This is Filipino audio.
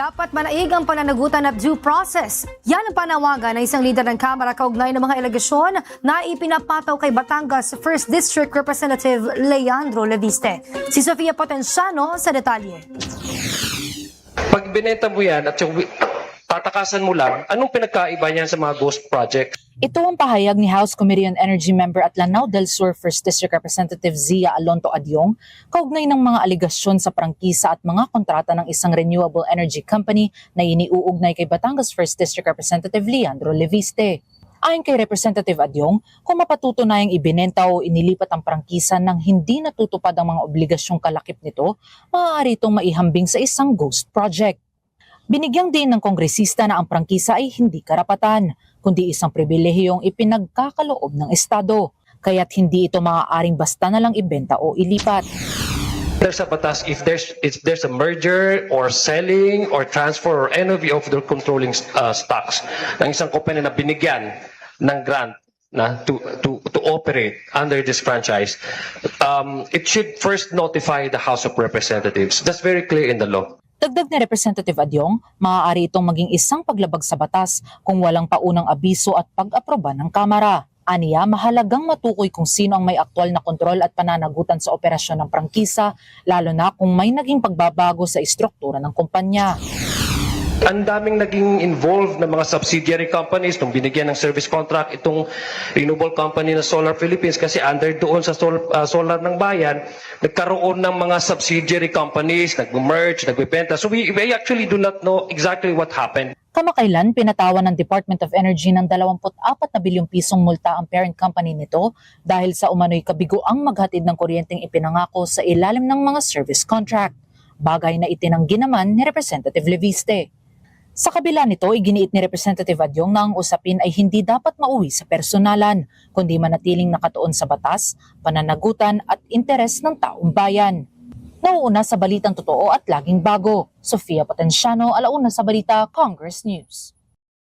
Dapat manaig ang pananagutan at due process. Yan ang panawagan ng isang lider ng Kamara kaugnay ng mga alegasyon na ipinapataw kay Batangas 1st District Representative Leandro Leviste. Si Sofia Potenciano sa detalye. Pag binenta mo yan at tatakasan mo lang, anong pinagkaiba niyan sa mga ghost project? Ito ang pahayag ni House Committee on Energy Member at Lanao del Sur 1st District Representative Zia Alonto Adyong kaugnay ng mga aligasyon sa prangkisa at mga kontrata ng isang renewable energy company na iniuugnay kay Batangas 1st District Representative Leandro Leviste. Ayon kay Representative Adyong, kung mapatutunayang ibinenta o inilipat ang prangkisa nang hindi natutupad ang mga obligasyong kalakip nito, maaari itong maihambing sa isang ghost project. Binigyang din ng kongresista na ang prangkisa ay hindi karapatan, kundi isang pribilehiyong ipinagkakaloob ng Estado, kaya't hindi ito maaaring basta na lang ibenta o ilipat. There's a batas if there's a merger or selling or transfer or any of their controlling stocks ng isang company na binigyan ng grant na to operate under this franchise, it should first notify the House of Representatives. That's very clear in the law. Dagdag ni Representative Adyong, maaari itong maging isang paglabag sa batas kung walang paunang abiso at pag-aproba ng Kamara. Aniya, mahalagang matukoy kung sino ang may aktwal na kontrol at pananagutan sa operasyon ng prangkisa, lalo na kung may naging pagbabago sa istruktura ng kumpanya. Ang daming naging involved na mga subsidiary companies nung binigyan ng service contract itong renewable company na Solar Philippines kasi under doon sa solar ng bayan, nagkaroon ng mga subsidiary companies, nag-merge, nagbibenta. So we actually do not know exactly what happened. Kamakailan, pinatawan ng Department of Energy ng 24 na bilyong pisong multa ang parent company nito dahil sa umano'y kabiguang maghatid ng kuryenteng ipinangako sa ilalim ng mga service contract. Bagay na itinanggi naman ni Representative Leviste. Sa kabila nito, iginiit ni Representative Adyong na ang usapin ay hindi dapat mauwi sa personalan, kundi manatiling nakatuon sa batas, pananagutan at interes ng taong bayan. Nauuna sa balitang totoo at laging bago. Sofia Potenciano, Alauna sa Balita, Congress News.